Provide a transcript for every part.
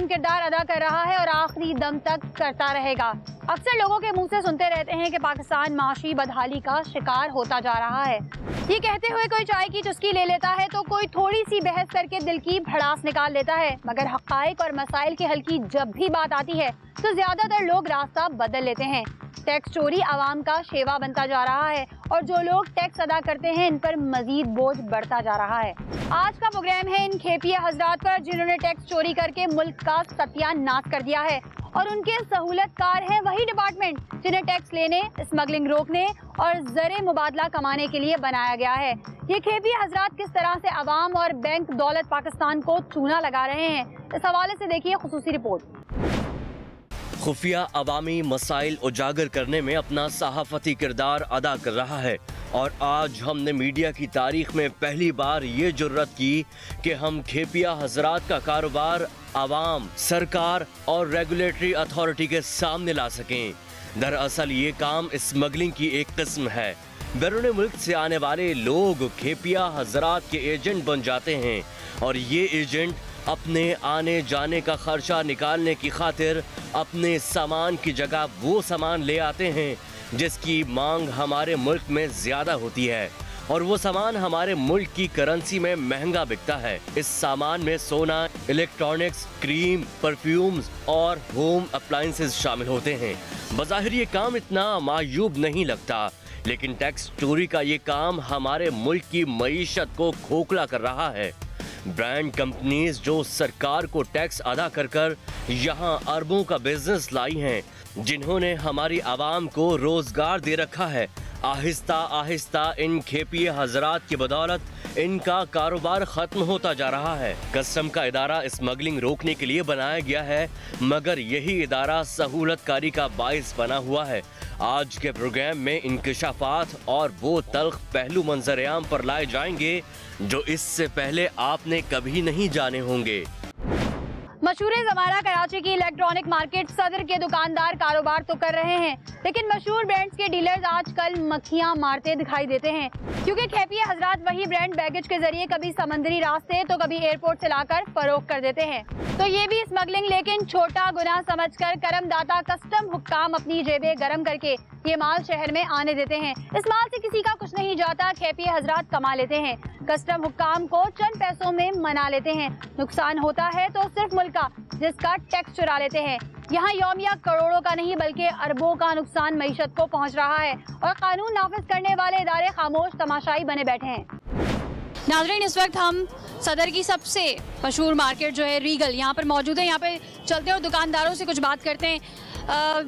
अहम किरदार अदा कर रहा है और आखिरी दम तक करता रहेगा। अक्सर लोगों के मुंह से सुनते रहते हैं कि पाकिस्तान माशी बदहाली का शिकार होता जा रहा है। ये कहते हुए कोई चाय की चुस्की ले लेता है तो कोई थोड़ी सी बहस करके दिल की भड़ास निकाल लेता है, मगर हक़ाइक़ और मसाइल के हल की जब भी बात आती है तो ज्यादातर लोग रास्ता बदल लेते हैं। टैक्स चोरी आवाम का शेवा बनता जा रहा है और जो लोग टैक्स अदा करते हैं इन पर मजीद बोझ बढ़ता जा रहा है। आज का प्रोग्राम है इन खेपिया हजरात पर जिन्होंने टैक्स चोरी करके मुल्क का सत्यानाश कर दिया है, और उनके सहूलतकार हैं वही डिपार्टमेंट जिन्हें टैक्स लेने, स्मगलिंग रोकने और ज़रे मुबादला कमाने के लिए बनाया गया है। ये खेपिया हजरात किस तरह से अवाम और बैंक दौलत पाकिस्तान को चूना लगा रहे हैं, इस हवाले से देखिए खुसूसी रिपोर्ट। खुफिया अवामी मसाइल उजागर करने में अपना सहाफती किरदार अदा कर रहा है, और आज हमने मीडिया की तारीख में पहली बार ये जुर्रत की कि हम खेपिया हजरात का कारोबार अवाम, सरकार और रेगुलेटरी अथॉरिटी के सामने ला सकें। दरअसल ये काम स्मगलिंग की एक किस्म है। बैरून मुल्क से आने वाले लोग खेपिया हजरात के एजेंट बन जाते हैं, और ये एजेंट अपने आने जाने का खर्चा निकालने की खातिर अपने सामान की जगह वो सामान ले आते हैं जिसकी मांग हमारे मुल्क में ज्यादा होती है, और वो सामान हमारे मुल्क की करेंसी में महंगा बिकता है। इस सामान में सोना, इलेक्ट्रॉनिक्स, क्रीम, परफ्यूम्स और होम अप्लायंसेस शामिल होते हैं। बज़ाहिर ये काम इतना मायूब नहीं लगता, लेकिन टैक्स चोरी का ये काम हमारे मुल्क की मईशत को खोखला कर रहा है। ब्रांड कंपनीज जो सरकार को टैक्स अदा कर कर यहाँ अरबों का बिजनेस लाई हैं, जिन्होंने हमारी आवाम को रोजगार दे रखा है, आहिस्ता आहिस्ता इन खेपिया हजरात की बदौलत इनका कारोबार खत्म होता जा रहा है। कस्टम का इदारा स्मगलिंग रोकने के लिए बनाया गया है, मगर यही इदारा सहूलतकारी का बाइस बना हुआ है। आज के प्रोग्राम में इंकशाफात और वो तल्ख पहलू मंजर-ए-आम पर लाए जाएंगे जो इससे पहले आपने कभी नहीं जाने होंगे। मशहूर ज़माना कराची की इलेक्ट्रॉनिक मार्केट सदर के दुकानदार कारोबार तो कर रहे हैं, लेकिन मशहूर ब्रांड्स के डीलर्स आजकल मक्खियां मारते दिखाई देते हैं, क्योंकि खेपिया हजरात वही ब्रांड बैगेज के जरिए कभी समंदरी रास्ते तो कभी एयरपोर्ट से लाकर फरोख्त कर देते हैं। तो ये भी स्मगलिंग, लेकिन छोटा गुनाह समझकर करमदाता कस्टम हुक्काम अपनी जेबें गर्म करके ये माल शहर में आने देते हैं। इस माल से किसी का कुछ नहीं जाता, खेपिया हजरात कमा लेते हैं। कस्टम हुक्काम को चंद पैसों में मना लेते हैं। नुकसान होता है तो सिर्फ मुल्क का, जिसका टैक्स चुरा लेते हैं। यहाँ यौमिया करोड़ों का नहीं बल्कि अरबों का नुकसान मईशत को पहुँच रहा है, और कानून नाफिज करने वाले इदारे खामोश तमाशाई बने बैठे हैं। नाज़रीन, इस वक्त हम सदर की सबसे मशहूर मार्केट जो है रीगल, यहाँ पर मौजूद है। यहाँ पे चलते हैं और दुकानदारों से कुछ बात करते हैं।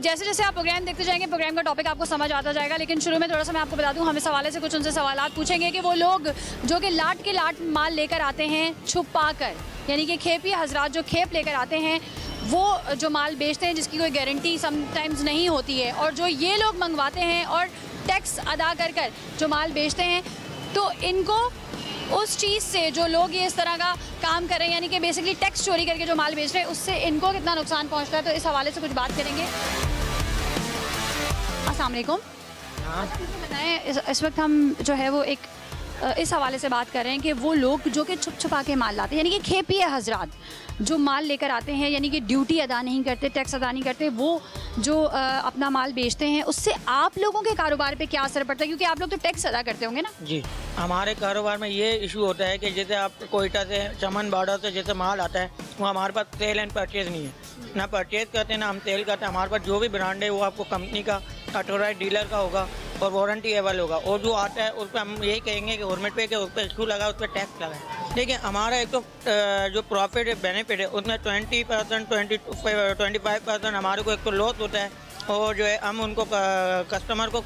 जैसे जैसे आप प्रोग्राम देखते जाएंगे प्रोग्राम का टॉपिक आपको समझ आता जाएगा, लेकिन शुरू में थोड़ा सा मैं आपको बता दूं, हम इस हवाले से कुछ उनसे सवालात पूछेंगे कि वो लोग जो कि लाट के लाट माल लेकर आते हैं छुपा कर, यानी कि खेपिया हजरात जो खेप लेकर आते हैं वो जो माल बेचते हैं जिसकी कोई गारंटी समटाइम्स नहीं होती है, और जो ये लोग मंगवाते हैं और टैक्स अदा कर कर जो माल बेचते हैं, तो इनको उस चीज़ से जो लोग ये इस तरह का काम कर रहे हैं, यानी कि बेसिकली टैक्स चोरी करके जो माल बेच रहे हैं, उससे इनको कितना नुकसान पहुंचता है, तो इस हवाले से कुछ बात करेंगे। अस्सलाम वालेकुम। बताएं, इस वक्त हम जो है वो एक इस हवाले से बात कर रहे हैं कि वो लोग जो कि छुप छुपा के माल लाते हैं, यानी कि खेपिया हजरात जो माल लेकर आते हैं, यानी कि ड्यूटी अदा नहीं करते, टैक्स अदा नहीं करते, वो जो अपना माल बेचते हैं, उससे आप लोगों के कारोबार पे क्या असर पड़ता है, क्योंकि आप लोग तो टैक्स अदा करते होंगे ना? जी, हमारे कारोबार में ये इशू होता है कि जैसे आप कोयटा से, चमन बाड़ा से जैसे माल आता है, वो हमारे पास सेल एंड परचेज नहीं है, ना परचेज करते ना हम सेल करते हैं। हमारे पास जो भी ब्रांड है वो आपको कंपनी का ऑथोराइज्ड डीलर का होगा और वारंटी एबल होगा, और जो आता है उस पर हम यही कहेंगे कि गवर्नमेंट पे कि उस पर इशू लगा, उस पर टैक्स लगा। देखिए, हमारा एक तो जो प्रॉफिट है, बेनिफिट है, उसमें 20%, 25% हमारे को एक तो लॉस होता है, और जो है हम उनको कस्टमर को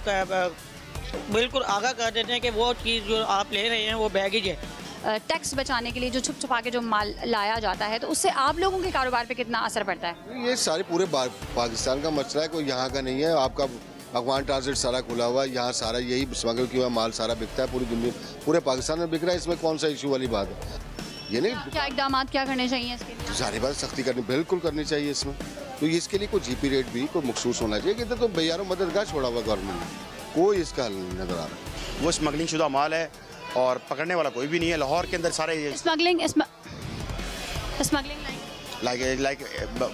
बिल्कुल आगाह कर देते हैं कि वो चीज़ जो आप ले रहे हैं वो बैगेज है। टैक्स बचाने के लिए जो छुप छुपा के जो माल लाया जाता है, तो उससे आप लोगों के कारोबार पे कितना असर पड़ता है? ये सारे पूरे पाकिस्तान का मसला है, कोई यहाँ का नहीं है। आपका अफगान ट्रांजिट सारा खुला हुआ है, यहाँ सारा यही स्मगल किया हुआ माल सारा बिकता है, पूरी दुनिया पूरे पाकिस्तान में बिक रहा है। इसमें कौन सा इशू वाली बात है? ये नहीं, क्या इकदाम क्या करने चाहिए इसके लिए? सारी बात सख्ती करनी बिल्कुल करनी चाहिए इसमें। तो इसके लिए कोई जीपी रेट भी कोई मखसूस होना चाहिए। कि तो बेयारों मददगार छोड़ा हुआ गवर्नमेंट ने, कोई इसका हल नहीं नजर आ रहा। वो स्मगलिंग शुदा माल है और पकड़ने वाला कोई भी नहीं है। लाहौर के अंदर सारे smuggling like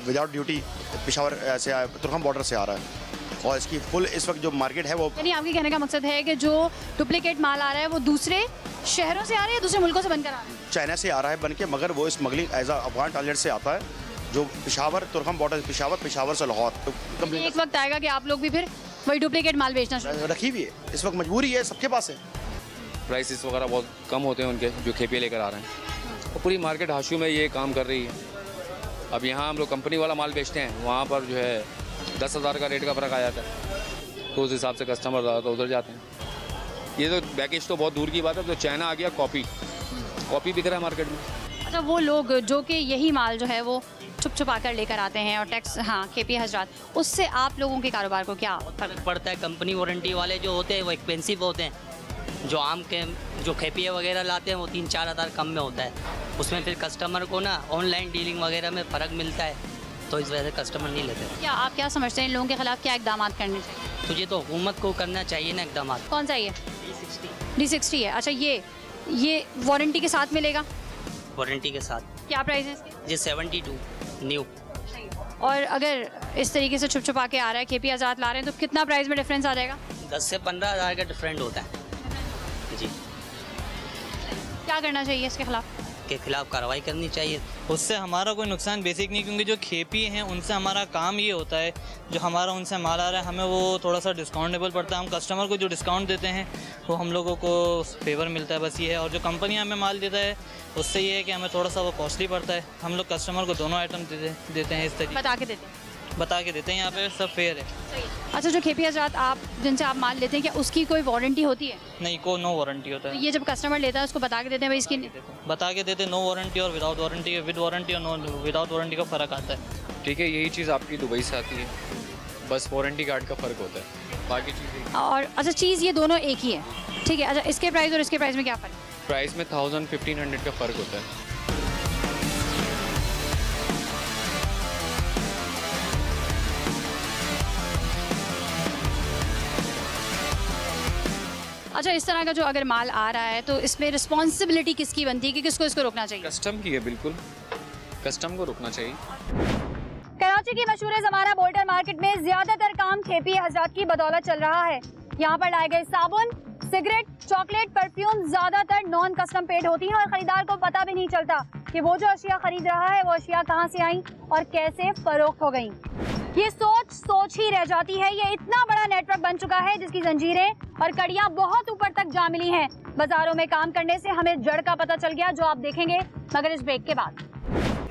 without duty Peshawar से तुर्खम बॉर्डर से आ रहा है, और इसकी फुल इस वक्त जो मार्केट है वो, यानी आपके कहने का मकसद है कि जो डुप्लीकेट माल आ रहा है वो दूसरे शहरों से आ रहा है, दूसरे मुल्कों से बनकर आ रहा है? चाइना से आ रहा है बन के, मगर वो स्मगलिंग एज अफगान टारगेट से आता है, जो पेशावर तुर्खम बॉर्डर पेशावर से लाहौर। तो एक वक्त आएगा कि आप लोग भी फिर वही डुप्लीकेट माल बेचना शुरू रखी हुई है, इस वक्त मजबूरी है, सबके पास है। प्राइसेस वगैरह बहुत कम होते हैं उनके, जो खेपिया लेकर आ रहे हैं, और पूरी मार्केट हाशियों में ये काम कर रही है। अब यहाँ हम लोग कंपनी वाला माल बेचते हैं, वहाँ पर जो है 10,000 का रेट का फ़र्क आ जाता है, तो उस हिसाब से कस्टमर ज़्यादा उधर जाते हैं। ये तो बैकेज तो बहुत दूर की बात है, तो चाइना आ गया, कॉपी बिक रहा है मार्केट में। अच्छा, वो लोग जो कि यही माल जो है वो छुपा कर लेकर आते हैं और टैक्स, हाँ, खेपी हजरात, उससे आप लोगों के कारोबार को क्या फर्क पड़ता है? कंपनी वारंटी वाले जो होते हैं वो एक्सपेंसिव होते हैं, जो आम के जो खेपिया वगैरह लाते हैं वो 3-4 हज़ार कम में होता है, उसमें फिर कस्टमर को ना ऑनलाइन डीलिंग वगैरह में फ़र्क मिलता है, तो इस वजह से कस्टमर नहीं लेते। क्या आप क्या समझते हैं इन लोगों के खिलाफ क्या इकदाम करने चाहिए? तो ये तो हुकूमत को करना चाहिए ना इकदाम। कौन सा ये D60 है? अच्छा, ये वारंटी के साथ मिलेगा? वारंटी के साथ। क्या प्राइस है इसकी? ये 72 न्यू। और अगर इस तरीके से छुपा के आ रहा है, खेपी आज़ाद ला रहे हैं, तो कितना प्राइस में डिफरेंस आ जाएगा? 10 से 15 हज़ार का डिफरेंट होता है जी। क्या करना चाहिए इसके खिलाफ? के खिलाफ कार्रवाई करनी चाहिए। उससे हमारा कोई नुकसान बेसिक नहीं, क्योंकि जो खेपी हैं उनसे हमारा काम ये होता है, जो हमारा उनसे माल आ रहा है हमें वो थोड़ा सा डिस्काउंटेबल पड़ता है, हम कस्टमर को जो डिस्काउंट देते हैं वो हम लोगों को फेवर मिलता है, बस ये है। और जो कंपनी हमें माल देता है उससे ये है कि हमें थोड़ा सा वो कॉस्टली पड़ता है, हम लोग कस्टमर को दोनों आइटम देते हैं, इस तरीके बता के देते हैं, यहाँ पे सब फेयर है। अच्छा, जो खेपी हजरात आप जिनसे आप माल लेते हैं, क्या उसकी कोई वारंटी होती है? नहीं, नो वारंटी होता है। तो ये जब कस्टमर लेता है उसको बता के देते हैं भाई इसकी? बता के देते, नो वारंटी और विदाउट वारंटी, विद वारंटी और नो विदाउट वारंटी का फ़र्क आता है। ठीक है, यही चीज़ आपकी दुबई से आती है, बस वारंटी कार्ड का फ़र्क होता है, बाकी चीज़ें। और अच्छा, चीज़ ये दोनों एक ही है, ठीक है। अच्छा, इसके प्राइस और इसके प्राइस में क्या फ़र्क? प्राइस में 1000-1500 का फ़र्क होता है। अच्छा, इस तरह का जो अगर माल आ रहा है तो इसमें रिस्पॉन्सिबिलिटी किसकी बनती है कि किसको इसको रोकना चाहिए? कस्टम की है, बिल्कुल कस्टम को रोकना चाहिए। कराची की मशहूर ज़माना बोल्टन मार्केट में ज्यादातर काम खेपी हजरात की बदौलत चल रहा है। यहाँ पर लाए गए साबुन, सिगरेट, चॉकलेट, परफ्यूम ज्यादातर नॉन कस्टम पेड होती है और खरीदार को पता भी नहीं चलता कि वो जो अशिया खरीद रहा है वो अशिया कहाँ से आई और कैसे फरोख्त हो गई। ये सोच ही रह जाती है। ये इतना बड़ा नेटवर्क बन चुका है जिसकी जंजीरें और कड़ियां बहुत ऊपर तक जा मिली हैं। बाजारों में काम करने से हमें जड़ का पता चल गया, जो आप देखेंगे मगर इस ब्रेक के बाद।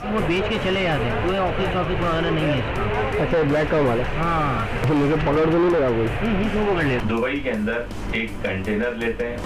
वो बेच के चले जाते हैं, कोई ऑफिस वगैरह नहीं है इसका। अच्छा, ब्लैक का वाला? हाँ, तो मुझे पकड़ तो नहीं लगा कोई? क्यों पकड़ ले? दुबई के अंदर एक कंटेनर लेते हैं,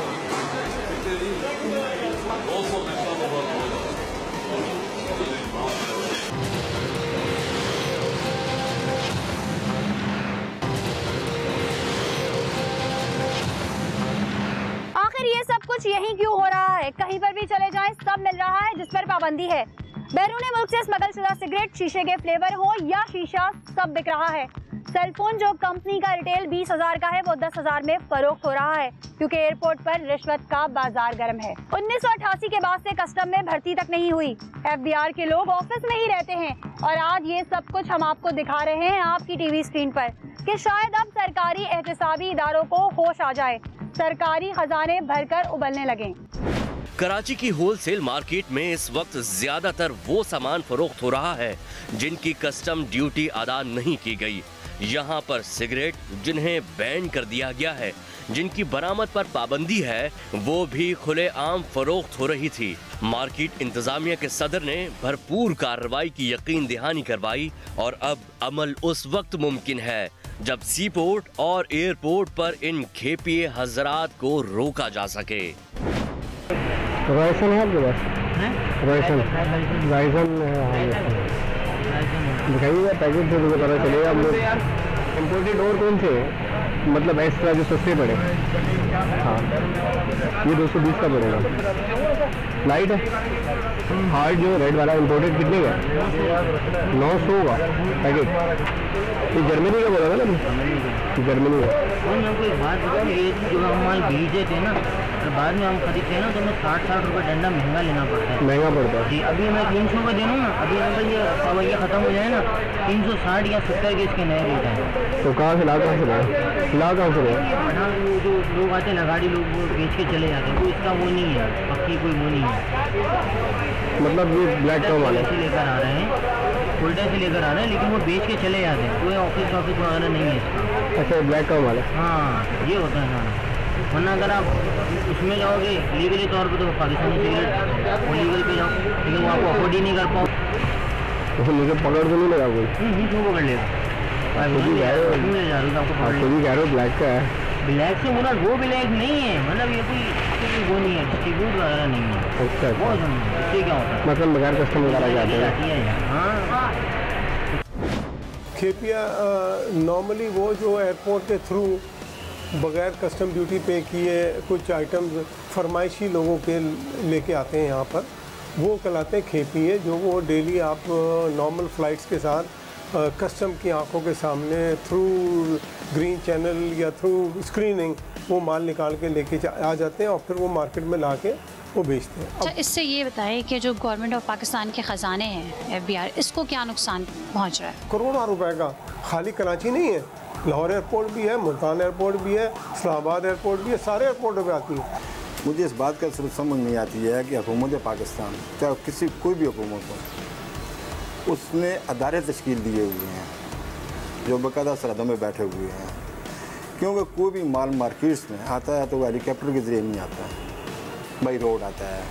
आखिर ये सब कुछ यही क्यों हो रहा है? कहीं पर भी चले जाएं सब मिल रहा है जिस पर पाबंदी है। बैरूनी मुल्क से स्मगल शुदा सिगरेट, शीशे के फ्लेवर हो या शीशा, सब बिक रहा है। सेलफोन जो कंपनी का रिटेल 20,000 का है वो 10,000 में फरोख्त हो रहा है, क्योंकि एयरपोर्ट पर रिश्वत का बाजार गर्म है। 1988 के बाद से कस्टम में भर्ती तक नहीं हुई। FBR के लोग ऑफिस में ही रहते हैं और आज ये सब कुछ हम आपको दिखा रहे हैं आपकी टीवी स्क्रीन पर कि शायद अब सरकारी एहतसाबी इदारों को होश आ जाए, सरकारी खजाने भरकर उबलने लगे। कराची की होलसेल मार्केट में इस वक्त ज्यादातर वो सामान फरोख्त हो रहा है जिनकी कस्टम ड्यूटी अदा नहीं की गई। यहाँ पर सिगरेट जिन्हें बैन कर दिया गया है, जिनकी बरामद पर पाबंदी है, वो भी खुलेआम फरोख्त हो रही थी। मार्केट इंतजामिया के सदर ने भरपूर कार्रवाई की यकीन दहानी करवाई और अब अमल उस वक्त मुमकिन है जब सी पोर्ट और एयरपोर्ट पर इन खेपिए हजरात को रोका जा सके। राइसन है आपके पास? राइसन दिखाइएगा, पैकेट से मुझे पता चलेगा। आप लोग इम्पोर्टेड और कौन से हैं, मतलब एक्स्ट्रा जो सस्ते पड़े? हाँ, ये 220 का पड़ेगा। लाइट है, हार्ड जो रेड वाला इम्पोर्टेड कितने का? 900 का पैकेट। ये जर्मनी का बोला था ना? जर्मनी का। और मैं कोई बात बताऊँ, ये जो हम माल भेजे थे ना, बाद में हम खरीदते हैं ना तो हमें 60 रुपये डंडा महंगा लेना पड़ता है। महंगा पड़ता है जी। अभी मैं 300 रुपये दे दूँ ना, अभी अगर ये सवैया ख़त्म हो जाए ना 360 या 70 के इसके नए रेट हैं। तो कहाँ से ला कहाँ से हाँ, वो जो लोग आते हैं ना गाड़ी लोग वो बेच के चले जाते हैं, तो इसका वो नहीं है, पक्की कोई वो नहीं है। मतलब ये ब्लैक का माल से लेकर आ रहे हैं, कोयटा से लेकर आ रहे हैं, लेकिन वो बेच के चले जाते हैं, कोई ऑफिस वगैरह नहीं है इसका। अच्छा, ब्लैक का माल है। हाँ, ये होता है सारा। वरना अगर आप उसमें जाओगे लीगली तौर पे तो पाकिस्तानी सिगरेट वो लीगल पे जाओ, लेकिन वो आपको अफोर्ड ही नहीं कर पाओ। तो मुझे पकड़ तो नहीं लगा कोई? क्यों पकड़ लेगा? खुद ही कह रहे हो ब्लैक का है। ब्लैक से बोला वो ब्लैक नहीं है, मतलब ये कोई वो नहीं है, डिस्ट्रीब्यूट वगैरह नहीं है। अच्छा, वो इससे क्या होता है, मतलब बगैर कस्टमर वगैरह जाते हैं। हाँ, खेपिया नॉर्मली वो जो एयरपोर्ट के थ्रू बगैर कस्टम ड्यूटी पे किए कुछ आइटम्स फरमाइशी लोगों के लेके आते हैं यहाँ पर, वो कहलाते हैं खेपिए, जो वो डेली आप नॉर्मल फ़्लाइट्स के साथ कस्टम की आंखों के सामने थ्रू ग्रीन चैनल या थ्रू स्क्रीनिंग वो माल निकाल के लेके आ जाते हैं और फिर वो मार्केट में ला के वो बेचते हैं। अच्छा, इससे ये बताएं कि जो गवर्नमेंट ऑफ पाकिस्तान के ख़जाने हैं FBR, इसको क्या नुकसान पहुंच रहा है? करोड़ों रुपए का। खाली कराची नहीं है, लाहौर एयरपोर्ट भी है, मुल्तान एयरपोर्ट भी है, इस्लामाबाद एयरपोर्ट भी है, सारे एयरपोर्टों पर आती है। मुझे इस बात का सिर्फ समझ नहीं आती है कि हुकूमत पाकिस्तान, चाहे किसी कोई भी हुकूमत हो, उसने अदारे तश्कील दिए हुए हैं जो बाकायदा सरहदों में बैठे हुए हैं, क्योंकि कोई भी माल मार्केट्स में आता है तो वो हेलीकॉप्टर के ज़रिए नहीं आता है, बाई रोड आता है।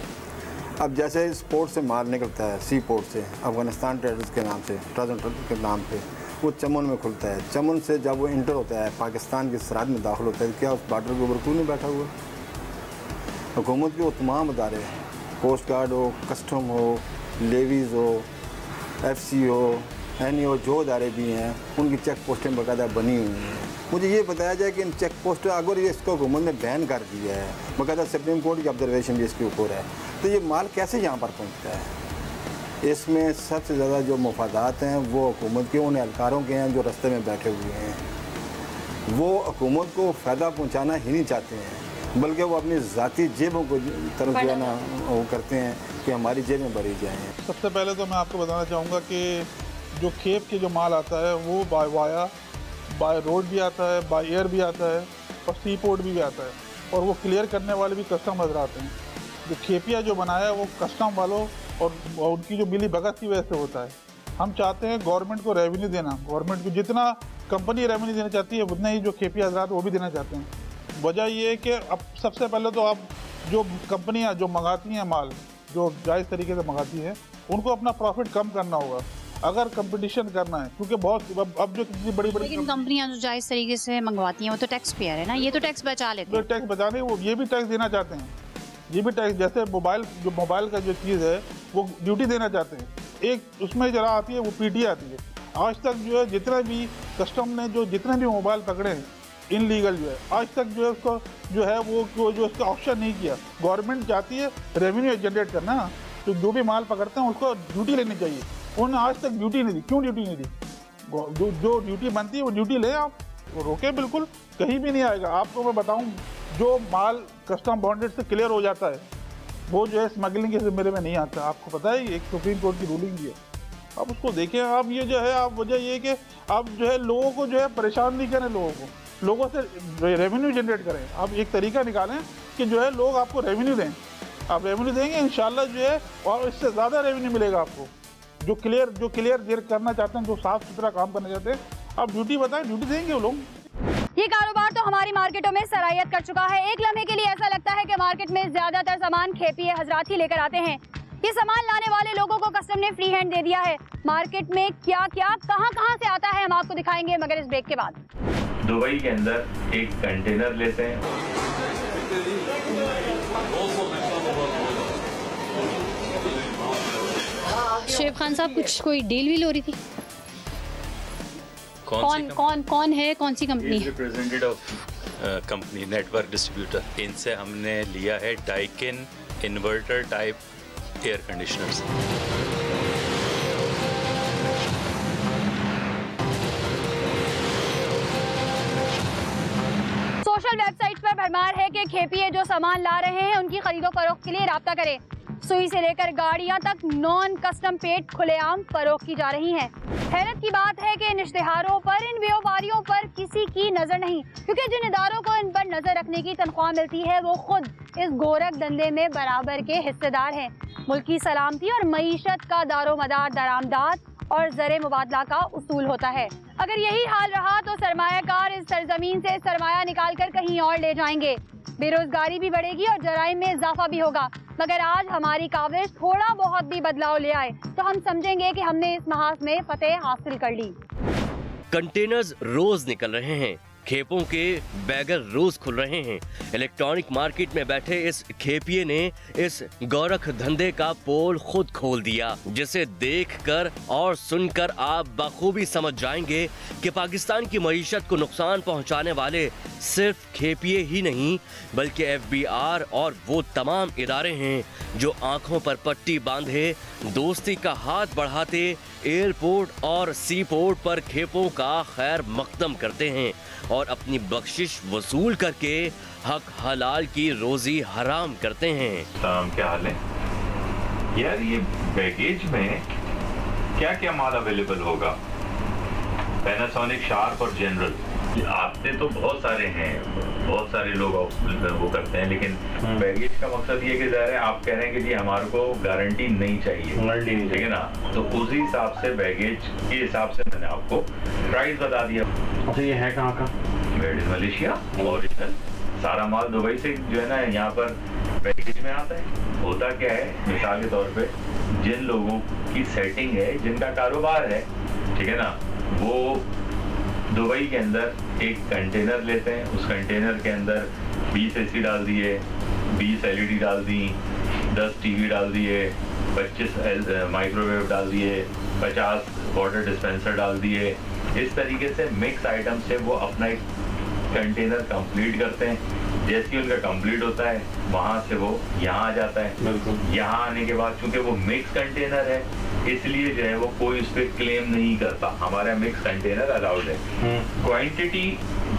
अब जैसे इस पोर्ट से माल निकलता है, सी पोर्ट से, अफगानिस्तान ट्रेडर्स के नाम से, ट्रांसपोर्ट के नाम पे, वो चमन में खुलता है। चमन से जब वो इंटर होता है पाकिस्तान की सरहद में दाखिल होता है, क्या उस बॉर्डर के ऊपर कोई नहीं बैठा हुआ? हुकूमत के वो तमाम अदारे, कोस्ट गार्ड हो, कस्टम हो, लेवीज़ हो, FC हो, NE हो, जो अदारे भी हैं उनकी चेक पोस्टें बाकायदा बनी हुई हैं। मुझे ये बताया जाए कि इन चेक पोस्ट अगर ये इसको हुकूमत ने बैन कर दिया है, बाकायदा सुप्रीम कोर्ट की ऑब्जर्वेशन भी इसके ऊपर है, तो ये माल कैसे यहाँ पर पहुँचता है? इसमें सबसे ज़्यादा जो मफादात हैं वो हुकूमत के उन एहलकारों के हैं जो रास्ते में बैठे हुए हैं। वो हुकूमत को फ़ायदा पहुँचाना ही नहीं चाहते हैं, बल्कि वो अपनी ज़ाती जेबों को तरफ जो है ना वो करते हैं कि हमारी जेबें भरी जाएँ। सबसे पहले तो मैं आपको बताना चाहूँगा कि जो खेप के जो माल आता है वो बाय रोड भी आता है, बाय एयर भी आता है और सी पोर्ट भी आता है, और वो क्लियर करने वाले भी कस्टम हजरात हैं। जो खेपिया जो बनाया है वो कस्टम वालों और उनकी जो मिली भगत की वजह से होता है। हम चाहते हैं गवर्नमेंट को रेवेन्यू देना, गवर्नमेंट को जितना कंपनी रेवेन्यू देना चाहती है उतना ही जो खेपिया हजरात वो भी देना चाहते हैं। वजह ये है कि अब सबसे पहले तो आप जो कंपनियाँ जो मंगाती हैं माल, जो जायज़ तरीके से मंगाती हैं, उनको अपना प्रॉफिट कम करना होगा अगर कंपटीशन करना है, क्योंकि बहुत अब जो कितनी बड़ी लेकिन कंपनियां जो जायज़ तरीके से मंगवाती हैं वो तो टैक्स पेयर है ना, ये तो टैक्स बचा लेते हैं। टैक्स बचाने वो ये भी टैक्स देना चाहते हैं, ये भी टैक्स, जैसे मोबाइल का जो चीज़ है वो ड्यूटी देना चाहते हैं। एक उसमें जरा आती है वो PT आती है। आज तक जो है जितना भी कस्टम ने जितने भी मोबाइल पकड़े हैं इनलीगल जो है, आज तक जो है उसको जो है वो जो उसका ऑप्शन नहीं किया। गवर्नमेंट चाहती है रेवेन्यू जनरेट करना, तो जो भी माल पकड़ते हैं उसको ड्यूटी लेनी चाहिए। उन्होंने आज तक ड्यूटी नहीं दी। क्यों ड्यूटी नहीं दी? जो ड्यूटी बनती है वो ड्यूटी लें आप, वो रोके बिल्कुल, कहीं भी नहीं आएगा। आपको मैं बताऊं, जो माल कस्टम बाउंड्री से क्लियर हो जाता है वो जो है स्मगलिंग के ज़िम्मे में नहीं आता। आपको पता है एक सुप्रीम कोर्ट की रूलिंग भी है, आप उसको देखें। आप ये जो है आप वजह ये कि आप जो है लोगों को जो है परेशान नहीं करें, लोगों से रेवेन्यू जनरेट करें। आप एक तरीका निकालें कि जो है लोग आपको रेवेन्यू दें। आप रेवेन्यू देंगे इंशाल्लाह जो है, और इससे ज़्यादा रेवेन्यू मिलेगा आपको। जो क्लियर करना चाहते हैं, जो साफ सुथरा काम करना चाहते हैं, आप ड्यूटी बताएं, ड्यूटी देंगे वो लोग। ये कारोबार तो हमारी मार्केटों में सरायत कर चुका है। एक लम्हे के लिए ऐसा लगता है कि मार्केट में ज्यादातर सामान खेपिए हजरात ही लेकर आते हैं। ये सामान लाने वाले लोगों को कस्टम ने फ्री हैंड दे दिया है। मार्केट में क्या क्या कहां से आता है हम आपको दिखाएंगे, मगर इस ब्रेक के बाद। दुबई के अंदर एक कंटेनर लेते हैं, शेफ खान साहब, कुछ कोई डील वील हो रही थी? कौन है, कौन सी कंपनी है? Representative of company network distributor. इनसे हमने लिया है Daikin inverter type air conditioners. Social website पर भरमार है कि खेपिए जो सामान ला रहे हैं उनकी खरीदो फरोख्त के लिए राब्ता करें। सुई से लेकर गाड़ियां तक नॉन कस्टम पेट खुलेआम फरोख्त की जा रही हैं। हैरत की बात है कि इन इश्तिहारों पर, इन व्यापारियों पर किसी की नजर नहीं, क्योंकि जिन इदारों को इन पर नजर रखने की तनख्वाह मिलती है वो खुद इस गोरख धंधे में बराबर के हिस्सेदार हैं। मुल्क की सलामती और मईशत का दारोमदार दरामदाद और ज़रे मुबादला का उसूल होता है। अगर यही हाल रहा तो सरमायाकार इस सरजमीन से सरमाया निकाल कर कहीं और ले जाएंगे। बेरोजगारी भी बढ़ेगी और जराइम में इजाफा भी होगा। मगर आज हमारी काविश थोड़ा बहुत भी बदलाव ले आए तो हम समझेंगे कि हमने इस महाज में फतेह हासिल कर ली। कंटेनर्स रोज निकल रहे हैं, खेपों के बैगर रोज खुल रहे हैं। इलेक्ट्रॉनिक मार्केट में बैठे इस खेपिए ने इस गोरख धंधे का पोल खुद खोल दिया, जिसे देखकर और सुनकर आप बखूबी समझ जाएंगे कि पाकिस्तान की मईशत को नुकसान पहुंचाने वाले सिर्फ खेपिए ही नहीं बल्कि FBI और वो तमाम इदारे हैं जो आंखों पर पट्टी बांधे दोस्ती का हाथ बढ़ाते एयरपोर्ट और सी पोर्ट पर खेपों का खैर मकदम करते हैं और अपनी बख्शिश वसूल करके हक हलाल की रोजी हराम करते हैं। क्या हाल है यार? ये बैगेज में क्या क्या माल अवेलेबल होगा? पैनासोनिक, शार्प और जनरल आते तो बहुत सारे हैं, बहुत सारे लोग वो करते हैं, लेकिन बैगेज का मकसद ये कि ज़ाहिर है आप कह रहे हैं कि जी हमारे को गारंटी नहीं चाहिए, ठीक है ना? तो उसी हिसाब से बैगेज के हिसाब से मैंने आपको प्राइस बता दिया। अच्छा, ये है कहाँ का? मेड इन मलेशिया, ओरिजिनल सारा माल दुबई से जो है ना यहाँ पर बैगेज में आता है। होता क्या है, मिसाल के तौर पे जिन लोगों की सेटिंग है, जिनका कारोबार है, ठीक है ना, वो दुबई के अंदर एक कंटेनर लेते हैं, उस कंटेनर के अंदर 20 AC डाल दिए, 20 LED डाल दी, 10 TV डाल दिए, 25 माइक्रोवेव डाल दिए, 50 वाटर डिस्पेंसर डाल दिए। इस तरीके से मिक्स आइटम से वो अपना एक कंटेनर कंप्लीट करते हैं। जैसे उनका कंप्लीट होता है वहाँ से वो यहाँ आ जाता है। यहाँ आने के बाद चूंकि वो मिक्स कंटेनर है इसलिए जो है वो कोई उस पर क्लेम नहीं करता, हमारा मिक्स कंटेनर अलाउड है। क्वांटिटी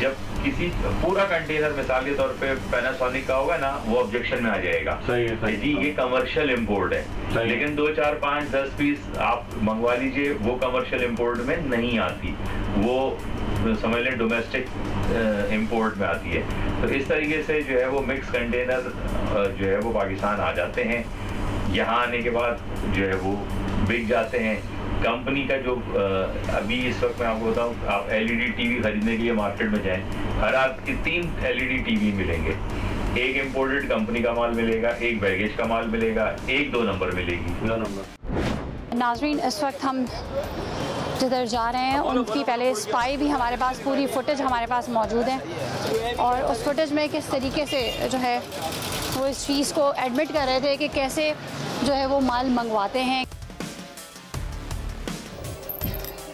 जब किसी पूरा कंटेनर मिसाल के तौर पे पैनासोनिक का होगा ना, वो ऑब्जेक्शन में आ जाएगा जी ये कमर्शियल इंपोर्ट है, लेकिन 2, 4, 5, 10 पीस आप मंगवा लीजिए, वो कमर्शियल इंपोर्ट में नहीं आती, वो समझ लें डोमेस्टिक इंपोर्ट में आती है। तो इस तरीके से जो है वो मिक्स कंटेनर जो है वो पाकिस्तान आ जाते हैं। यहाँ आने के बाद जो है वो बिक जाते हैं। कंपनी का जो अभी इस वक्त मैं आपको बताऊं, आप LED TV खरीदने के लिए मार्केट में जाएं, हर आपके 3 LED TV मिलेंगे। एक इम्पोर्टेड कंपनी का माल मिलेगा, एक बैगेज का माल मिलेगा, एक 2 नंबर मिलेगी। 2 नंबर। नाजरीन, इस वक्त हम जिधर जा रहे हैं उनकी पहले स्पाई भी हमारे पास, पूरी फुटेज हमारे पास मौजूद है और उस फुटेज में किस तरीके से जो है वो इस चीज़ को एडमिट कर रहे थे कि कैसे जो है वो माल मंगवाते हैं।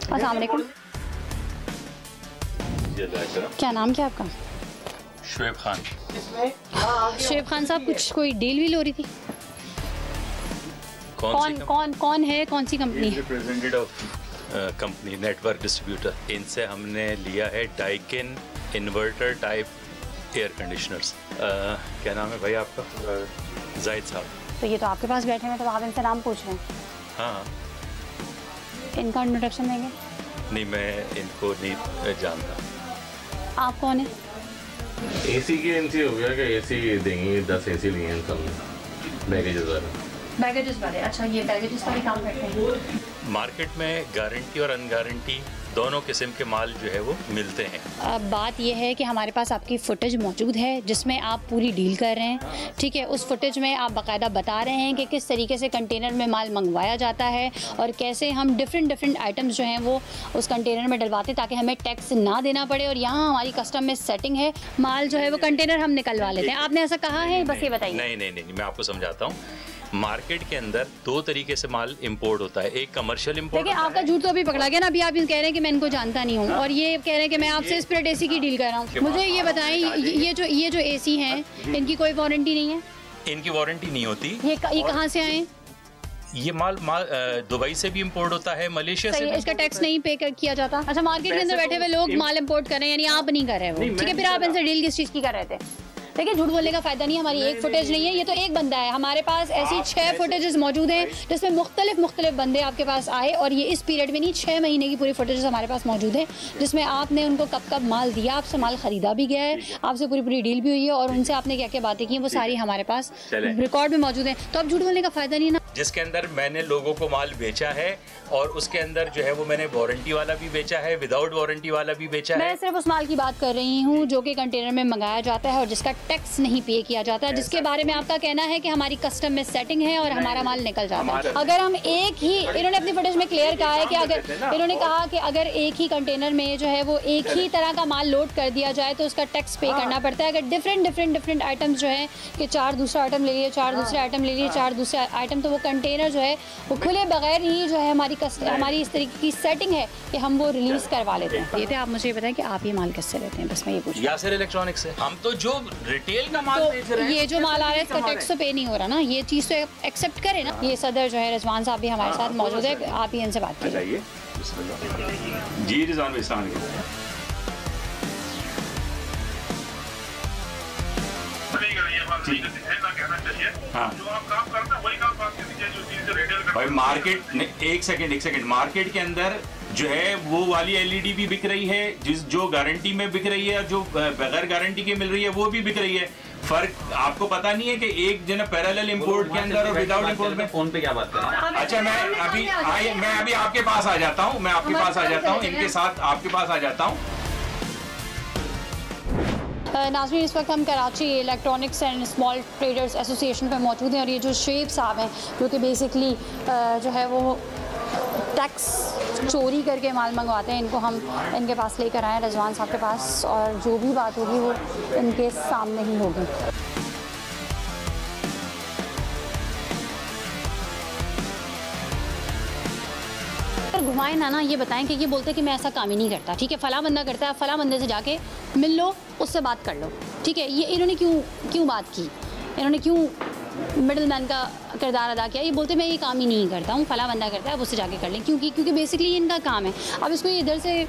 अस्सलाम वालेकुम, क्या नाम क्या आपका? शुएब खान। शुएब खान साहब, कुछ कोई डील वील हो रही थी? कौन है, कौन सी कंपनी है? Representative of company network distributor, इनसे हमने लिया है Daikin inverter type air conditioners. क्या नाम है भाई आपका? जाहिद साहब। तो ये तो आपके पास बैठे हैं, तो आप इनसे नाम पूछ रहे हैं? हाँ। इनका इंट्रोडक्शन देंगे? नहीं, मैं इनको नहीं जानता। आप कौन है? AC की एजेंसी हो गया कि AC देंगे, 10 AC लिए हैं सब बैगेजेस वाले। बैगेजेस वाले, अच्छा ये बैगेजेस वाले काम करते हैं। मार्केट में गारंटी और अनगारंटी दोनों किस्म के माल जो है वो मिलते हैं। अब बात यह है कि हमारे पास आपकी फुटेज मौजूद है जिसमें आप पूरी डील कर रहे हैं, ठीक है? उस फुटेज में आप बाकायदा बता रहे हैं कि किस तरीके से कंटेनर में माल मंगवाया जाता है और कैसे हम डिफरेंट आइटम्स जो हैं वो उस कंटेनर में डलवाते हैं ताकि हमें टैक्स ना देना पड़े और यहाँ हमारी कस्टम में सेटिंग है, माल जो है वो कंटेनर हम निकलवा लेते हैं। आपने ऐसा कहा है? बस ये बताइए। नहीं, मैं आपको समझाता हूँ। मार्केट के अंदर 2 तरीके से माल इंपोर्ट होता है, एक कमर्शियल इंपोर्ट। देखिए, आपका झूठ तो अभी पकड़ा गया ना। अभी आप कह रहे हैं कि मैं इनको जानता नहीं हूँ और ये कह रहे हैं कि मैं आपसे स्प्लिट AC की डील कर रहा हूँ। मुझे ये बताएं, ये जो AC हैं इनकी कोई वारंटी नहीं है? इनकी वारंटी नहीं होती। ये कहाँ से आए? ये माल दुबई से भी इंपोर्ट होता है, मलेशिया से। इसका टैक्स नहीं पे किया जाता? अच्छा, मार्केट के अंदर बैठे हुए लोग माल इंपोर्ट कर रहे हैं, यानी आप नहीं कर रहे हो, ठीक है? फिर आप इनसे डील किस चीज़ की कर रहे थे? देखिए झूठ बोलने का फायदा नहीं है, हमारी एक फुटेज नहीं है, ये तो एक बंदा है। हमारे पास ऐसी 6 फुटेजेस मौजूद हैं जिसमें मुख्तलिफ बंदे आपके पास आए, और ये इस पीरियड में नहीं, 6 महीने की पूरी फुटेजेस हमारे पास मौजूद है, जिसमें आपने उनको कब माल दिया, आपसे माल खरीदा भी गया है, आपसे पूरी डील भी हुई है, और उनसे आपने क्या क्या बातें की हैं वो सारी हमारे पास रिकॉर्ड में मौजूद है। तो अब झूठ बोलने का फायदा नहीं है ना। जिसके अंदर मैंने लोगों को माल बेचा है, और उसके अंदर जो है वो मैंने वारंटी वाला भी बेचा है, विदाउट वारंटी वाला भी बेचा है। मैं सिर्फ उस माल की बात कर रही हूँ जो कि कंटेनर में मंगाया जाता है और जिसका टैक्स नहीं पे किया जाता है, जिसके बारे में आपका कहना है कि हमारी कस्टम में सेटिंग है और हमारा माल निकल जाता है। अगर हम एक ही, इन्होंने अपनी फुटेज में क्लियर कहा है कि अगर इन्होंने कहा कि अगर एक ही कंटेनर में जो है वो एक ही तरह का माल लोड कर दिया जाए तो उसका टैक्स पे करना पड़ता है। अगर डिफरेंट आइटम्स जो है कि 4 दूसरा आइटम ले लिए, 4 दूसरे आइटम ले लिए, 4 दूसरे आइटम, तो वो कंटेनर जो है वो खुले बगैर ही जो है हमारी इस तरीके की सेटिंग है कि हम वो रिलीज करवा लेते हैं। ये थे, आप मुझे बताएं कि आप ये माल किससे लेते हैं, बस मैं ये पूछ। यासिर इलेक्ट्रॉनिक्स से। हम तो जो रिटेल का माल बेच रहे हैं, ये जो माल आ रहा है इसका टैक्स तो पे नहीं हो रहा ना, ये चीज़ तो एक्सेप्ट करें ना। ये सदर जो है रिजवान साहब भी हमारे साथ मौजूद है, आप ही इनसे बात कीजिए। जी रिजवान भाई, हाँ भाई मार्केट, एक सेकंड, मार्केट के अंदर जो है वो वाली एलईडी भी बिक रही है, जो गारंटी में बिक रही है, और जो बगैर गारंटी की मिल रही है वो भी बिक रही है। फर्क आपको पता नहीं है कि एक जो है पैरेलल इंपोर्ट के अंदर और विदाउट इंपोर्ट में। फोन पे क्या बात कर रहे हैं? अच्छा, मैं अभी आपके पास आ जाता हूँ, इनके साथ आपके पास आ जाता हूँ। नाज़रीन, इस वक्त हम Karachi electronics and small traders association पे मौजूद हैं, और ये जो शेब साहब हैं जो कि बेसिकली जो है वो टैक्स चोरी करके माल मंगवाते हैं, इनको हम इनके पास लेकर आए रिजवान साहब के पास, और जो भी बात होगी वो इनके सामने ही होगी। घुमाएं ना ये बताएं कि ये बोलते हैं कि मैं ऐसा काम ही नहीं करता, ठीक है, फला बंदा करता है, फला बंदे से जाके मिल लो, उससे बात कर लो, ठीक है। ये इन्होंने क्यों बात की, इन्होंने क्यों मिडिल मैन का किरदार अदा किया? ये बोलते मैं ये काम ही नहीं करता हूँ, फला बंदा करता है, अब उससे जाके कर लें, क्योंकि बेसिकली ये इनका काम है। अब इसको इधर से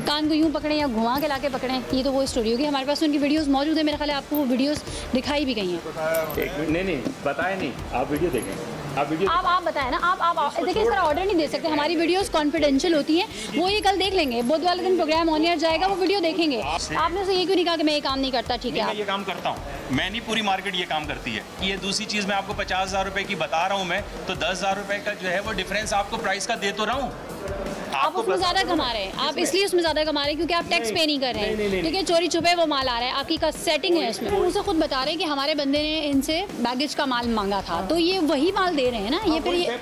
कान को यूँ पकड़ें या घुमा के लाके पकड़ें, ये तो वो स्टोरी होगी। हमारे पास उनकी वीडियोस मौजूद है, मेरे ख्याल है आपको वो वीडियोस दिखाई भी गई हैं। नहीं बताया नहीं, आप वीडियो देखें, आप बताएं ना, आप देखिए इस तरह ऑर्डर नहीं दे सकते, हमारी वीडियोस कॉन्फिडेंशियल होती हैं, वो ये कल देख लेंगे, बुध वाले दिन प्रोग्राम ऑन एयर जाएगा, वो वीडियो देखेंगे। आपने से ये क्यों नहीं कहा कि मैं ये काम नहीं करता? ठीक है, मैं ये काम करता हूँ, मैं नहीं, पूरी मार्केट ये काम करती है। ये दूसरी चीज़ मैं आपको 50,000 रुपए की बता रहा हूँ, मैं तो 10,000 रुपए का जो है वो डिफरेंस आपको प्राइस का दे तो रहा हूँ। आप उसमें ज़्यादा कमा रहे हैं, आप इसलिए उसमें ज़्यादा कमा रहे हैं क्योंकि आप टैक्स पे नहीं कर रहे हैं, ठीक है, चोरी छुपे वो माल आ रहा है, आपकी का सेटिंग है इसमें। उनसे खुद बता रहे हैं कि हमारे बंदे ने इनसे बैगेज का माल मांगा था, तो ये वही माल दे रहे हैं ना। ये फिर ये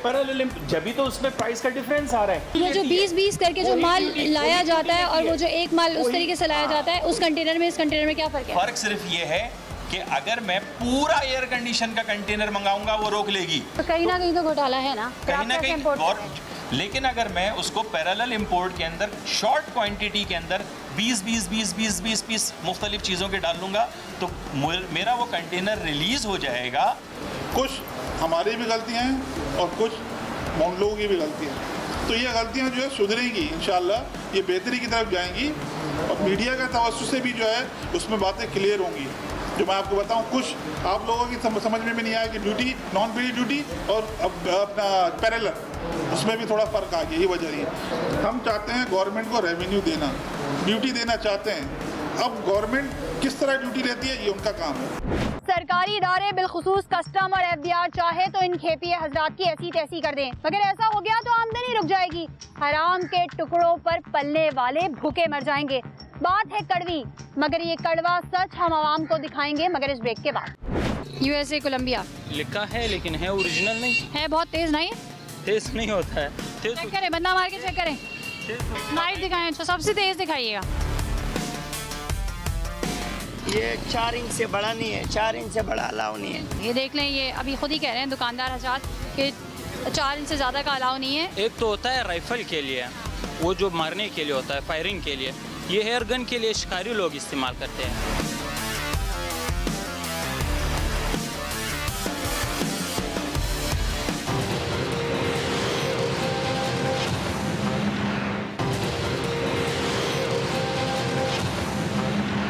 जब भी तो उसमें प्राइस का डिफरेंस आ रहा है। वो जो 20-20 करके जो माल लाया जाता है और वो जो एक माल उस तरीके से लाया जाता है, उस कंटेनर में इस कंटेनर में क्या फ़र्क है? फ़र्क सिर्फ ये है कि अगर मैं पूरा एयर कंडीशन का कंटेनर मंगाऊंगा वो रोक लेगी, तो कहीं ना कहीं तो घोटाला है ना, कहीं ना कहीं। और लेकिन अगर मैं उसको पैरेलल इंपोर्ट के अंदर शॉर्ट क्वांटिटी के अंदर 20 पीस मुख्तलिफ चीज़ों के डाल लूँगा तो मेरा वो कंटेनर रिलीज़ हो जाएगा। कुछ हमारी भी गलतियाँ हैं और कुछ उन लोगों की भी गलतियाँ हैं, तो ये गलतियाँ जो है सुधरेंगी इंशाल्लाह, ये बेहतरी की तरफ जाएंगी, और मीडिया का तवज्जुह से भी जो है उसमें बातें क्लियर होंगी। जो मैं आपको बताऊं, कुछ आप लोगों की समझ में भी नहीं आया कि ड्यूटी, नॉन पेडी ड्यूटी और अपना पैरेलल, उसमें भी थोड़ा फ़र्क आ गया। ये वजह है, हम चाहते हैं गवर्नमेंट को रेवेन्यू देना, ड्यूटी देना चाहते हैं। अब गवर्नमेंट किस तरह ड्यूटी लेती है ये उनका काम है। सरकारी इदारे बिलखुसूस कस्टम और FDR चाहे तो इन खेपिए हजरात की ऐसी तैसी कर दें, मगर ऐसा हो गया तो आमदनी रुक जाएगी, हराम के टुकड़ों पर पलने वाले भूखे मर जाएंगे। बात है कड़वी, मगर ये कड़वा सच हम आवाम को दिखाएंगे, मगर इस ब्रेक के बाद। USA कोलंबिया लिखा है लेकिन है ओरिजिनल नहीं है, बहुत तेज नहीं है, तेज नहीं होता है। चेक करें, बंदा मार के चेक करें, नाइफ दिखाएं, तो सबसे तेज दिखाइएगा। ये 4 इंच से बड़ा नहीं है, 4 इंच से बड़ा अलाउ नहीं है। ये देख लें, ये अभी खुद ही कह रहे हैं दुकानदार हजरात कि 4 इंच से ज़्यादा का अलाउ नहीं है। एक तो होता है राइफल के लिए, वो जो मारने के लिए होता है, फायरिंग के लिए। ये हेयर गन के लिए शिकारी लोग इस्तेमाल करते हैं।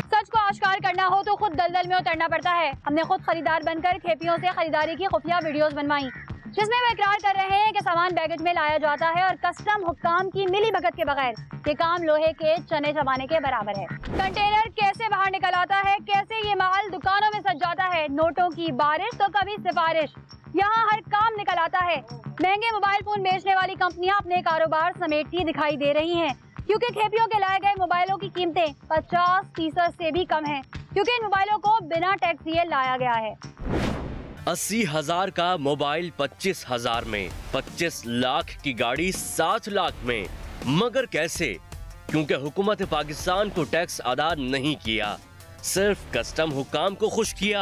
सच को आश्कार करना हो तो को खुद दलदल में उतरना पड़ता है। हमने खुद खरीदार बनकर खेपियों से खरीदारी की खुफिया वीडियोस बनवाई, जिसमें वे इकरार कर रहे हैं कि सामान बैगेज में लाया जाता है और कस्टम हुक्काम की मिली भगत के बगैर ये काम लोहे के चने चबाने के बराबर है। कंटेनर कैसे बाहर निकल आता है, कैसे ये माल दुकानों में सज जाता है, नोटों की बारिश तो कभी सिफारिश, यहाँ हर काम निकल आता है। महंगे मोबाइल फोन बेचने वाली कंपनियां अपने कारोबार समेटती दिखाई दे रही हैं, क्योंकि खेपियों के लाए गए मोबाइलों की कीमतें 50% से भी कम हैं, क्योंकि इन मोबाइलों को बिना टैक्स दिए लाया गया है। 80,000 का मोबाइल 25,000 में, 25 लाख की गाड़ी 7 लाख में। मगर कैसे? क्योंकि हुकूमत पाकिस्तान को टैक्स अदा नहीं किया, सिर्फ कस्टम हुक्काम को खुश किया।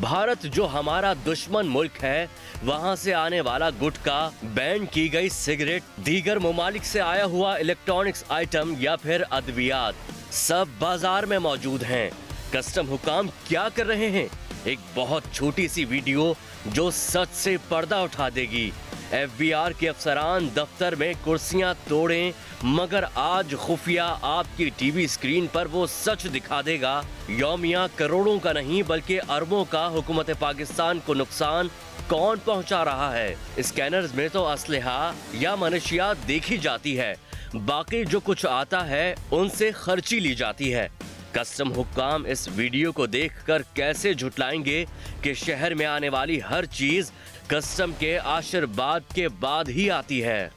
भारत जो हमारा दुश्मन मुल्क है, वहाँ से आने वाला गुटखा, बैन की गई सिगरेट, दीगर ममालिक से आया हुआ इलेक्ट्रॉनिक्स आइटम या फिर अद्वियात, सब बाजार में मौजूद हैं। कस्टम हुक्काम क्या कर रहे हैं? एक बहुत छोटी सी वीडियो जो सच से पर्दा उठा देगी। FBI के अफसरान दफ्तर में कुर्सियां तोड़ें, मगर आज खुफिया आपकी टीवी स्क्रीन पर वो सच दिखा देगा। यौमिया करोड़ों का नहीं बल्कि अरबों का हुकूमत पाकिस्तान को नुकसान कौन पहुंचा रहा है। स्कैनर्स में तो असलहा या मनशियात देखी जाती है, बाकी जो कुछ आता है उनसे खर्ची ली जाती है। कस्टम हुक्काम इस वीडियो को देखकर कैसे झुटलाएंगे कि शहर में आने वाली हर चीज कस्टम के आशीर्वाद के बाद ही आती है।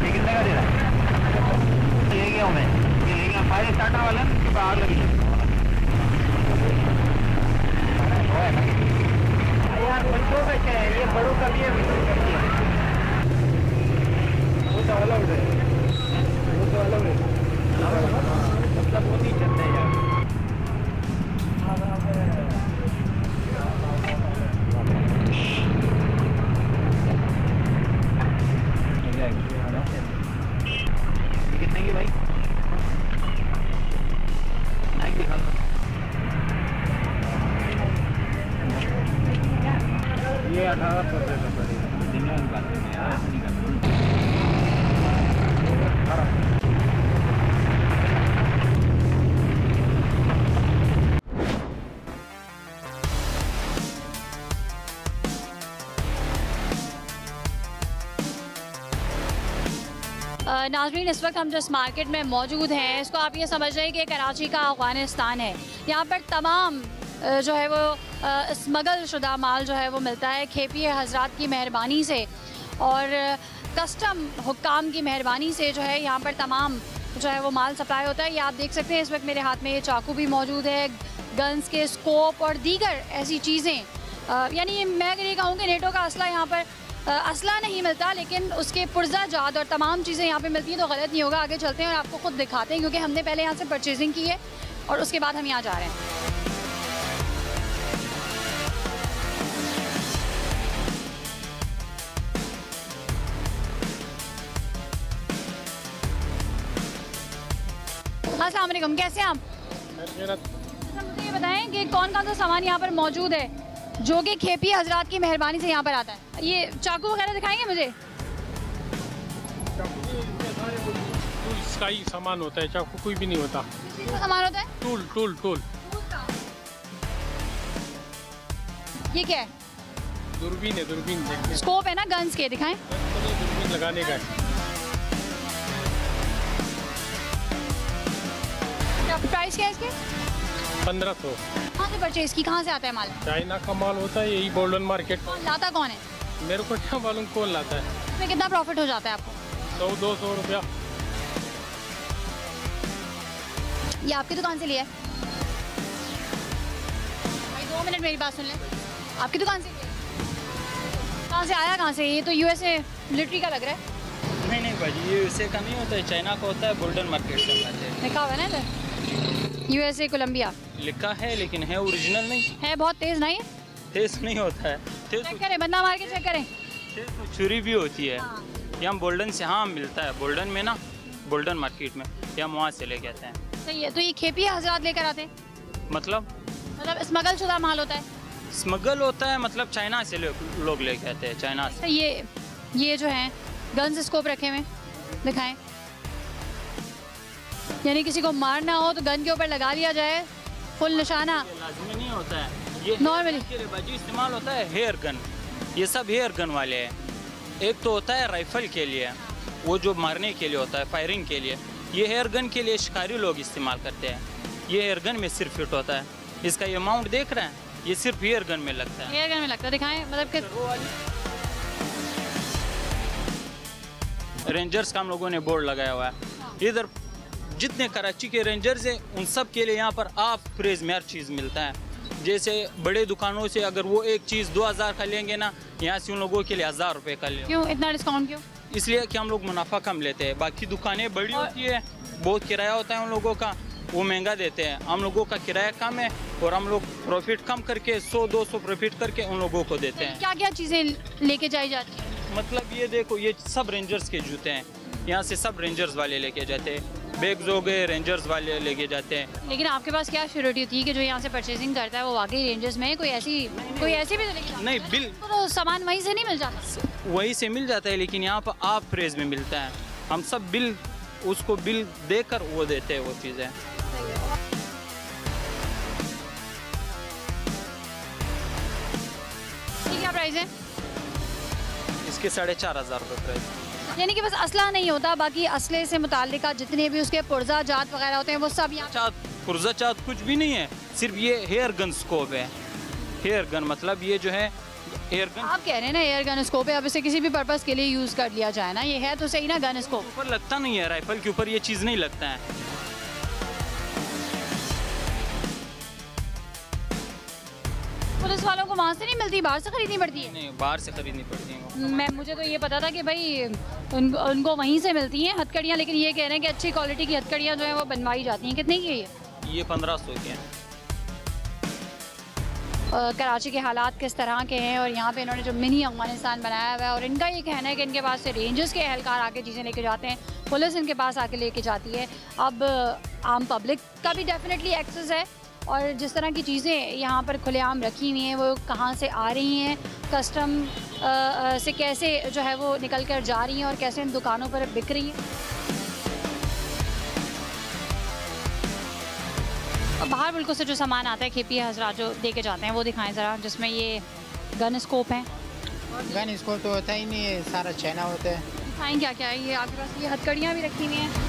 कितने का दे रहा है? ले गया हूँ मैं, ये ले गया फायर स्टार्टर वाला के बाहर लगी यार। बच्चों का क्या है, ये बड़ों का भी है, वो तो अलग है, वो तो अलग है, मतलब वो नहीं चलते यार। कितने की भाई? ये 1800 रुपये का पड़ेगा। दिन में बात करते हैं यार, ऐसा नहीं करना। नाज़रीन, इस वक्त हम जिस मार्केट में मौजूद हैं, इसको आप ये समझ रहे हैं कि कराची का अफ़गानिस्तान है। यहाँ पर तमाम जो है वो स्मगल शुदा माल जो है वो मिलता है खेपिए हजरात की मेहरबानी से और कस्टम हुक्काम की मेहरबानी से जो है यहाँ पर तमाम जो है वो माल सप्लाई होता है। ये आप देख सकते हैं इस वक्त मेरे हाथ में ये चाकू भी मौजूद है, गन्स के स्कोप और दीगर ऐसी चीज़ें, यानी मैं अगर ये कहूँ कि नेटो का असला यहाँ पर असला नहीं मिलता, लेकिन उसके पुर्जा जात और तमाम चीज़ें यहाँ पे मिलती हैं, तो गलत नहीं होगा। आगे चलते हैं और आपको खुद दिखाते हैं, क्योंकि हमने पहले यहाँ से परचेजिंग की है और उसके बाद हम यहाँ जा रहे हैं। अस्सलाम वालेकुम, कैसे हैं आप? मुझे ये बताएं कि कौन कौन सा सामान यहाँ पर मौजूद है जो कि खेपी हजरात की मेहरबानी से यहाँ पर आता है। ये चाकू वगैरह दिखाएंगे मुझे? टूल्स का ही सामान होता है, चाकू कोई भी नहीं होता। सामान होता है टूल टूल टूल। ये क्या है? दूरबीन है, दूरबीन देखने। स्कोप है ना गन्स के, दिखाएं। दूरबीन लगाने का है। प्राइस क्या है इसके? 1500। कहाँ से परचेज की, कहाँ से आता है माल? चाइना का माल होता है, यही गोल्डन मार्केट। लाता कौन है? मेरे को क्या मालूम कौन लाता है। इसमें कितना प्रॉफिट हो जाता है आपको? 100-200 रुपया। ये आपकी दुकान से लिया है? भाई 2 मिनट मेरी बात सुन लें। आपकी दुकान से लिया? कहाँ से आया, कहाँ से? ये तो USA मिलिट्री का लग रहा है। नहीं भाई, ये USA का नहीं होता है, चाइना का होता है, गोल्डन मार्केट से लिखा हुआ है ना इधर USA कोलंबिया लिखा है, लेकिन है ओरिजिनल नहीं है। बहुत तेज नहीं? तेज नहीं होता है। चेक करें, बंदा मार के चेक करें। छुरी भी होती है। यहाँ गोल्डन से हाँ मिलता है, गोल्डन में ना, गोल्डन मार्केट में या वहाँ से लेके आते हैं। सही है। तो ये खेपी हजरात लेकर आते हैं, मतलब स्मगल शुदा माल होता है? स्मगल होता है, मतलब चाइना से लोग लेके आते हैं, चाइना से। ये जो है गन्स स्कोप रखे हुए दिखाएं, यानी किसी को मारना हो तो गन के ऊपर लगा लिया जाए फुल निशाना। लाजमी नहीं होता है, ये नॉर्मली इस्तेमाल होता है हेयर गन। ये सब हेयर गन वाले हैं। एक तो होता है राइफल के लिए, वो जो मारने के लिए होता है, फायरिंग के लिए। ये हेयर गन के लिए शिकारी लोग इस्तेमाल करते हैं। ये हेयर गन में सिर्फ फिट होता है। इसका ये अमाउंट देख रहे हैं, ये सिर्फ हेयर गन में लगता है। हेयर गन में लगता है, दिखाएं मतलब कि रेंजर्स का हम लोगों ने बोर्ड लगाया हुआ है। इधर जितने कराची के रेंजर्स हैं उन सब के लिए यहाँ पर आप प्रेज में हर चीज़ मिलता है। जैसे बड़े दुकानों से अगर वो एक चीज़ 2000 का लेंगे ना, यहाँ से उन लोगों के लिए 1000 रुपये का ले। क्यों इतना डिस्काउंट क्यों? इसलिए कि हम लोग मुनाफा कम लेते हैं। बाकी दुकानें बड़ी होती है, बहुत किराया होता है उन लोगों का, वो महंगा देते हैं। हम लोगों का किराया कम है और हम लोग प्रॉफिट कम करके 100-200 प्रॉफिट करके उन लोगों को देते हैं। क्या क्या चीज़ें लेके जाई जाती हैं? मतलब ये देखो, ये सब रेंजर्स के जूते हैं, यहाँ से सब रेंजर्स वाले लेके जाते हैं। बैग्स हो गए, रेंजर्स वाले लेके जाते हैं। लेकिन आपके पास क्या श्योरिटी होती है कि जो यहाँ से परचेजिंग करता है वो वाकई रेंजर्स में है? कोई ऐसी भी तो नहीं, बिल तो सामान वहीं से नहीं मिल जाता? वहीं से मिल जाता है, लेकिन यहाँ पर आप प्रेस में मिलता है। हम सब बिल, उसको बिल देकर वो देते हैं वो चीज़ें। क्या प्राइस है इसके? 4500 रुपये प्राइस। यानी कि बस असला नहीं होता, बाकी असले से मुताल्लिका जितने भी उसके पुर्जा जात वगैरह होते हैं वो सब यहाँ। पुर्जा जात कुछ भी नहीं है, सिर्फ ये हेयर गन स्कोप है। हेयर गन मतलब ये जो है एयर गन। आप कह रहे हैं ना एयर गन स्कोप है, अब इसे किसी भी पर्पस के लिए यूज़ कर लिया जाए ना, ये है तो सही ना गन स्कोप। ऊपर लगता नहीं है, राइफल के ऊपर ये चीज़ नहीं लगता है। पुलिस वालों को वहाँ से नहीं मिलती, बाहर से खरीदनी पड़ती है? नहीं, बाहर से खरीदनी पड़ती है। मुझे तो ये पता था कि भाई उनको वहीं से मिलती हैं हथकड़ियाँ, लेकिन ये कह रहे हैं कि अच्छी क्वालिटी की हथकड़ियाँ जो है वो बनवाई जाती हैं। कितने की है ये? 1500 की है। कराची के हालात किस तरह के हैं और यहाँ पे इन्होंने जो मिनी अफगानिस्तान बनाया हुआ है, और इनका ये कहना है कि इनके पास से रेंजर्स के एहलकार आके चीज़ें लेके जाते हैं, पुलिस इनके पास आके लेके जाती है। अब आम पब्लिक का भी डेफिनेटली एक्सेस है, और जिस तरह की चीज़ें यहाँ पर खुलेआम रखी हुई हैं वो कहाँ से आ रही हैं, कस्टम से कैसे जो है वो निकल कर जा रही हैं और कैसे इन दुकानों पर बिक रही हैं। और बाहर मुल्कों से जो सामान आता है खेपी हजरात जो दे के जाते हैं वो दिखाएं ज़रा, जिसमें ये गन स्कोप है। गन स्कोप तो होता ही नहीं है, सारा चाइना होता है। दिखाएं क्या क्या है ये आपके पास? ये हथकड़ियाँ भी रखी हुई हैं।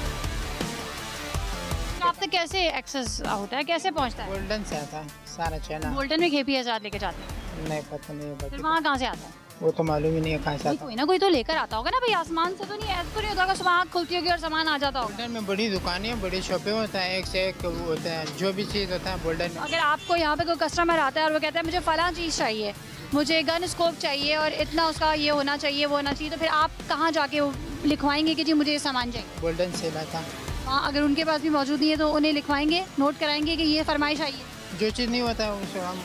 आप तक कैसे एक्सेस होता है, कैसे पहुंचता है? गोल्डन से आता है, सारा चाइना। गोल्डन में खेपी हजरात लेके जाते हैं? नहीं, पता नहीं है। फिर वहाँ कहाँ से आता है वो तो मालूम ही नहीं है कहाँ से आता है। कोई ना कोई तो लेकर आता होगा ना भाई, आसमान से तो नहीं। ऐसा तो नहीं होता सुबह आँख खुलती होगी और सामान आ जाता होगा? गोल्डन में बड़ी दुकानें, बड़ी शॉपें होता है, एक से एक होता है, जो भी चीज़ होता है गोल्डन में। अगर आपको यहाँ पे कोई कस्टमर आता है और वो कहता है मुझे फलां चीज़ चाहिए, मुझे गन स्कोप चाहिए और इतना उसका ये होना चाहिए, वो होना चाहिए, तो फिर आप कहाँ जाके लिखवाएंगे कि जी मुझे ये सामान चाहिए? गोल्डन से लाता। हाँ, अगर उनके पास भी मौजूद नहीं है तो उन्हें लिखवाएंगे, नोट कराएंगे कि ये फरमाइश आई है। जो चीज़ नहीं होता है उसको हम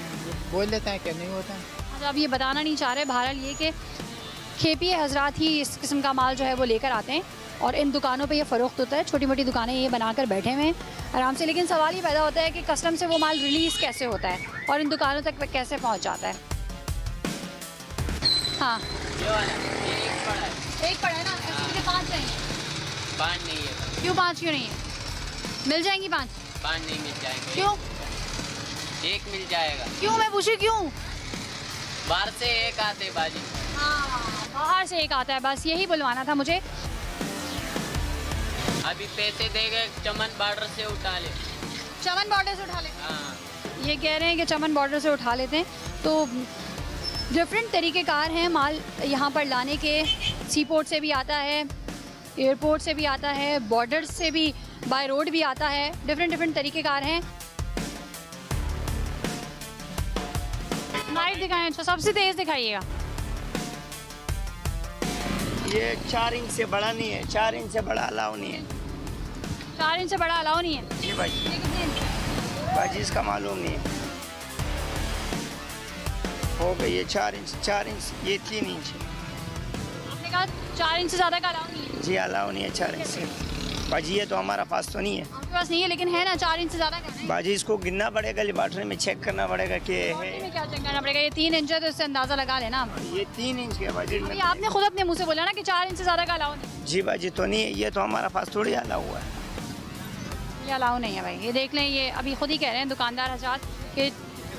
बोल देते हैं कि नहीं होता है। अच्छा, आप ये बताना नहीं चाह रहे, बहरहाल ये कि खेपी हजरात ही इस किस्म का माल जो है वो लेकर आते हैं और इन दुकानों पे ये फ़रोख्त होता है। छोटी मोटी दुकानें ये बनाकर बैठे हुए हैं आराम से, लेकिन सवाल ये पैदा होता है कि कस्टम से वो माल रिलीज़ कैसे होता है और इन दुकानों तक कैसे पहुँच जाता है। हाँ, एक पड़ा है ना, मुझे 5 चाहिए। 5 नहीं है। क्यों 5 क्यों नहीं है? मिल जाएंगी 5? 5 नहीं मिल जाएंगे। क्यों? 1 मिल जाएगा। क्यों? मैं पूछी क्यों? बाहर से 1 आते बाजी। हाँ, बाहर से 1 आता है, बस यही बुलवाना था मुझे। अभी पैसे देंगे, चमन बॉर्डर से उठा ले। चमन बॉर्डर से उठा ले? हाँ। ये कह रहे हैं कि चमन बॉर्डर से उठा लेते हैं। तो डिफरेंट तरीक़ेकार हैं माल यहाँ पर लाने के। सी पोर्ट से भी आता है, एयरपोर्ट से भी आता है, बॉर्डर से भी, बाय रोड भी आता है। डिफरेंट तरीक़ेकार हैं। नाइट दिखाएं, तो सबसे तेज़ दिखाइएगा। ये 4 इंच से बड़ा नहीं है, 4 इंच से बड़ा अलाउ नहीं है। 4 इंच से बड़ा अलाउ नहीं है? जी भाई। भाजी इसका मालूम नहीं है। हो गई ये 4 इंच, 4 इंच, ये 3 इंच है। आपने कहा 4 इंच से ज़्यादा का अलाउ नहीं है? जी अलाउ नहीं है 4 इंच से। बाजी ये तो हमारा पास तो नहीं है। आपके पास नहीं है, लेकिन है ना 4 इंच से ज़्यादा का है। बाजी इसको गिनना पड़ेगा, लेबॉर्ट्री में चेक करना पड़ेगा कि है। क्या चेक करना पड़ेगा? ये 3 इंच है तो इससे अंदाज़ा लगा लेना आप। ये 3 इंच के बाजी ये आपने खुद अपने मुँह से बोला ना कि 4 इंच से ज़्यादा का अलाउ नहीं। जी बाजी तो नहीं है, ये तो हमारा पास थोड़ी अलाउ हुआ है। ये अलाउ नहीं है भाई, ये देख लें, ये अभी खुद ही कह रहे हैं दुकानदार हजरात कि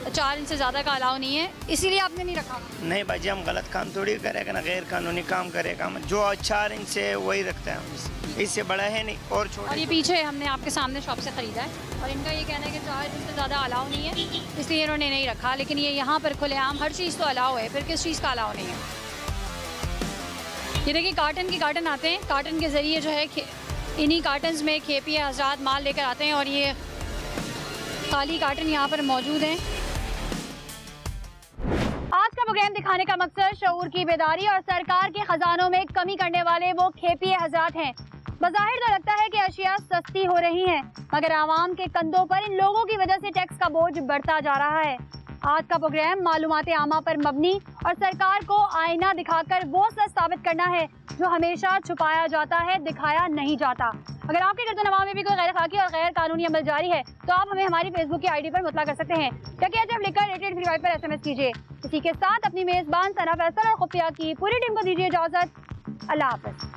4 इंच से ज़्यादा का अलाउ नहीं है, इसीलिए आपने नहीं रखा। नहीं बाजी, हम गलत काम थोड़ी करेगा ना, गैर कानूनी काम करेगा। जो 4 इंच से वही रखते हैं, इससे बड़ा है नहीं और छोटा। और ये पीछे हमने आपके सामने शॉप से ख़रीदा है और इनका ये कहना है कि 4 इंच से ज़्यादा अलाउ नहीं है, इसलिए इन्होंने नहीं रखा। लेकिन ये यहाँ पर खुलेआम हर चीज़ तो अलाउ है, फिर किस चीज़ का अलाउ नहीं है? ये देखिए कार्टन के कार्टन आते हैं, कार्टन के ज़रिए जो है इन्हीं कार्टन्स में खेपिए हजरात माल लेकर आते हैं और ये खाली कार्टन यहाँ पर मौजूद हैं। आज का प्रोग्राम दिखाने का मकसद शऊर की बेदारी और सरकार के खजानों में कमी करने वाले वो खेपिए हजरात हैं। बज़ाहिर तो लगता है कि अशिया सस्ती हो रही हैं, मगर आवाम के कंधों पर इन लोगों की वजह से टैक्स का बोझ बढ़ता जा रहा है। आज का प्रोग्राम मालूमात आमा पर मबनी और सरकार को आईना दिखाकर वो सच साबित करना है जो हमेशा छुपाया जाता है, दिखाया नहीं जाता। अगर आपके गर्दनवां में भी कोई गैर अखलाकी और गैर कानूनी अमल जारी है तो आप हमें हमारी फेसबुक की ID पर मुतला कर सकते हैं। टकेजब लिखकर 8835 पर SMS कीजिए। इसी के साथ अपनी मेजबान सना फैसल और खुफिया की पूरी टीम को दीजिए इजाजत। अल्लाह हाफ़िज़।